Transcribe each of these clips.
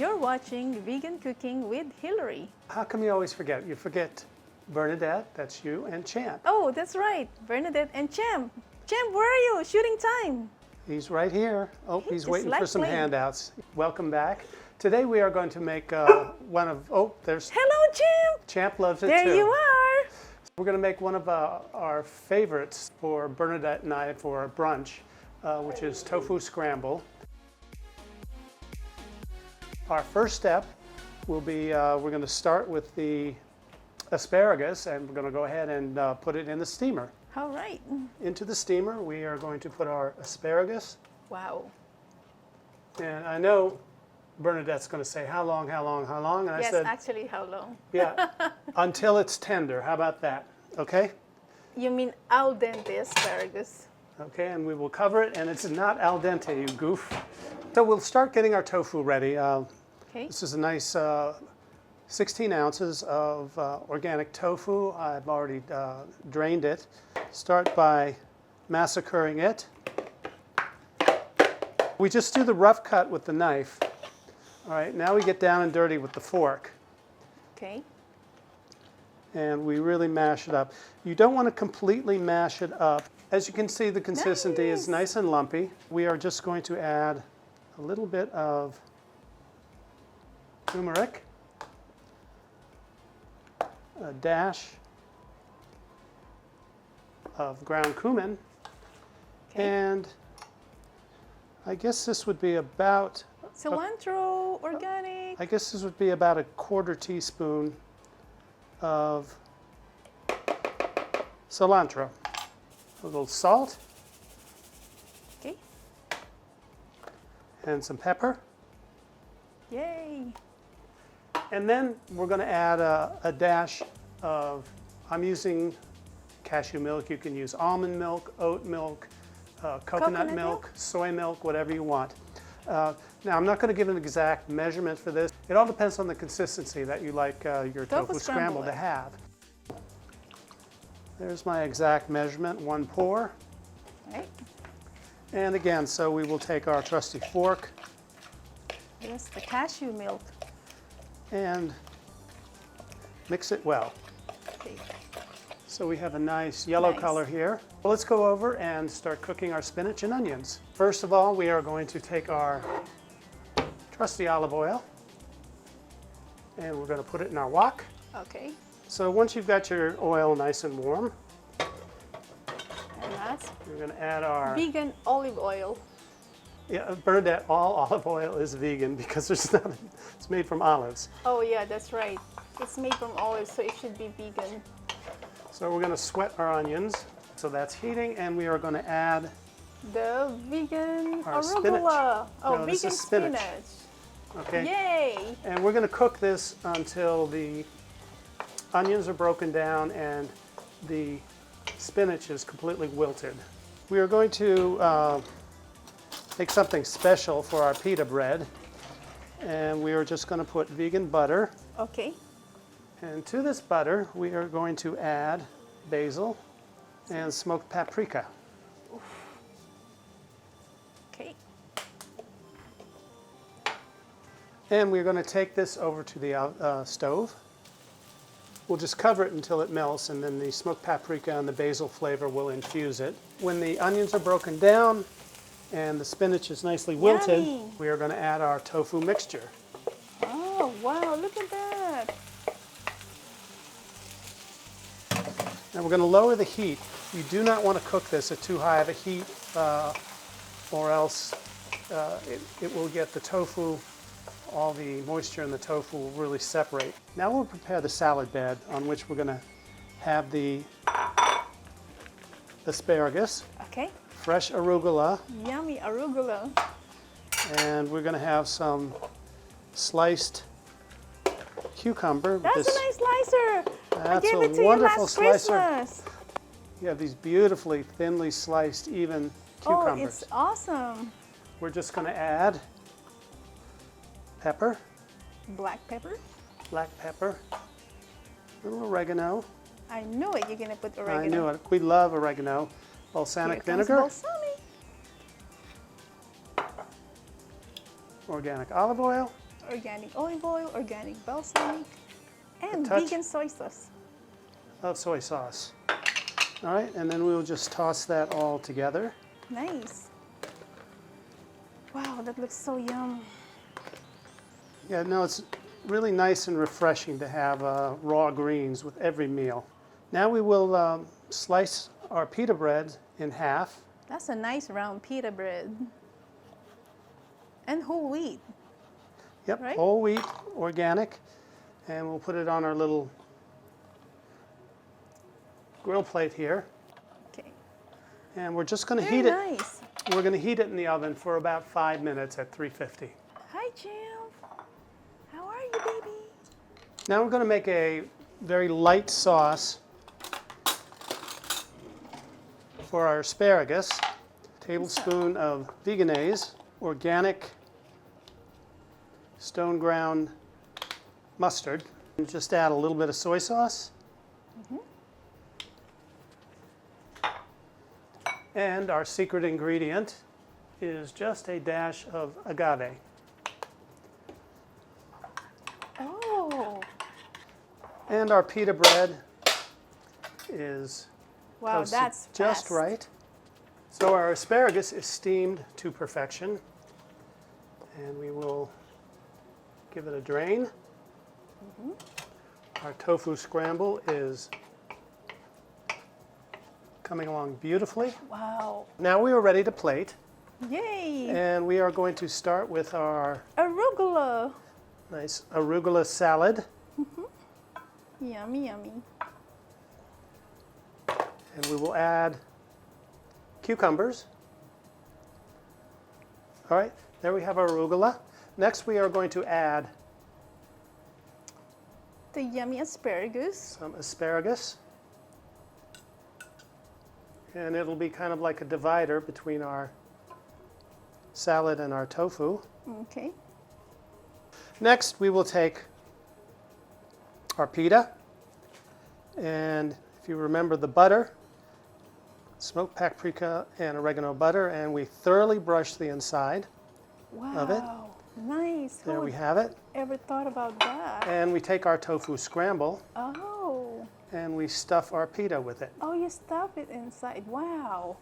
You're watching Vegan Cooking with Hillary. How come you always forget? You forget Bernadette, that's you, and Champ. Oh, that's right. Bernadette and Champ. Champ, where are you? Shooting time. He's right here. Oh, he's waiting for some playing. handouts. Welcome back. Today we are going to make there's... Hello, Champ. Champ loves it too. There you are. We're going to make one of our favorites for Bernadette and I for brunch, which is tofu scramble. Our first step will be, we're going to start with the asparagus, and we're going to go ahead and put it in the steamer. All right. Into the steamer, we are going to put our asparagus. Wow. And I know Bernadette's going to say, how long, how long, how long? And Yes, I said, actually, how long? yeah, until it's tender. How about that? Okay? You mean al dente asparagus. Okay, and we will cover it, and it's not al dente, you goof. So we'll start getting our tofu ready. Okay. This is a nice 16 ounces of organic tofu. I've already drained it. Start by massacring it. We just do the rough cut with the knife. All right, now we get down and dirty with the fork. Okay. And we really mash it up. You don't want to completely mash it up. As you can see, the consistency is nice and lumpy. We are just going to add a little bit of turmeric, a dash of ground cumin, and I guess this would be about cilantro, organic. I guess this would be about a quarter teaspoon of cilantro. A little salt. Okay. And some pepper. Yay. And then we're going to add a dash of, I'm using cashew milk. You can use almond milk, oat milk, coconut milk, soy milk, whatever you want. Now, I'm not going to give an exact measurement for this. It all depends on the consistency that you like your tofu scramble to have. There's my exact measurement, 1 pour. Right. And again, so we will take our trusty fork. Yes, the cashew milk. And mix it well. Okay. So we have a nice yellow color here. Well, let's go over and start cooking our spinach and onions. First of all, we are going to take our trusty olive oil and we're going to put it in our wok. Okay. So once you've got your oil nice and warm, And that's we're going to add our vegan olive oil. Yeah, Bernadette, all olive oil is vegan because there's not, it's made from olives. Oh yeah, that's right. It's made from olives, so it should be vegan. So we're going to sweat our onions. So that's heating, and we are going to add the vegan our arugula. spinach. Oh, No, vegan this is spinach. Okay. Yay! And we're going to cook this until the onions are broken down and the spinach is completely wilted. We are going to make something special for our pita bread, and we are just going to put vegan butter. Okay. And to this butter, we are going to add basil and smoked paprika. Okay. And we're going to take this over to the stove. We'll just cover it until it melts, and then the smoked paprika and the basil flavor will infuse it. When the onions are broken down and the spinach is nicely wilted, Yummy. we are going to add our tofu mixture. Oh, wow, look at that. Now we're going to lower the heat. You do not want to cook this at too high of a heat, or else it will get the tofu, all the moisture in the tofu will really separate. Now we'll prepare the salad bed on which we're going to have the asparagus, Okay. fresh arugula, Yummy arugula. and we're going to have some sliced cucumber. That's a nice slicer. I That's gave a it to wonderful you last slicer. Christmas. You have these beautifully thinly sliced, even cucumbers. Oh, it's awesome. We're just going to add pepper, Black pepper. black pepper, a little oregano. I knew it. You're gonna put oregano. I knew it. We love oregano. Balsamic Here comes vinegar, balsamic. organic olive oil, Organic olive oil, organic balsamic, and touch. vegan soy sauce. Of soy sauce. All right, and then we'll just toss that all together. Nice. Wow, that looks so yum. Yeah, no, it's really nice and refreshing to have raw greens with every meal. Now we will slice our pita bread in half. That's a nice round pita bread. And whole wheat. Yep, Right? whole wheat, organic, and we'll put it on our little grill plate here. Okay. And we're just going to Very heat it. nice. We're going to heat it in the oven for about 5 minutes at 350. Hi, Jim. How are you, baby? Now we're going to make a very light sauce for our asparagus. Tablespoon of veganese, organic stone ground mustard. And just add a little bit of soy sauce. And our secret ingredient is just a dash of agave. Oh, And our pita bread is wow, toasted that's just fast. right. So our asparagus is steamed to perfection. And we will give it a drain. Our tofu scramble is coming along beautifully. Wow. Now we are ready to plate. Yay. And we are going to start with our Arugula. nice arugula salad. Yummy, yummy. And we will add cucumbers. All right, there we have our arugula. Next we are going to add The yummy asparagus. some asparagus. And it'll be kind of like a divider between our salad and our tofu. Okay. Next we will take our pita. And if you remember the butter, smoked paprika and oregano butter, and we thoroughly brush the inside. Wow. Of it. Nice. There Who we have it. ever thought about that? And we take our tofu scramble Oh. and we stuff our pita with it. Oh, you stuff it inside. Wow.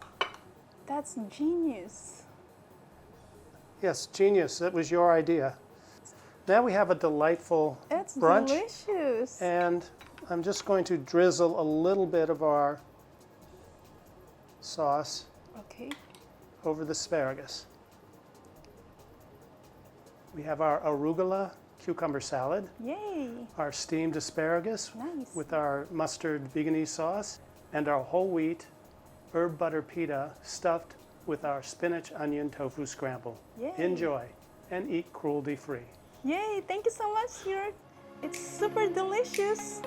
That's genius. Yes, genius. That was your idea. Now we have a delightful It's brunch. delicious. And I'm just going to drizzle a little bit of our sauce Okay. over the asparagus. We have our arugula cucumber salad, Yay. our steamed asparagus Nice. with our mustard veganese sauce, and our whole wheat herb butter pita stuffed with our spinach onion tofu scramble. Yay. Enjoy and eat cruelty free. Yay. Thank you so much, Stuart. It's super delicious.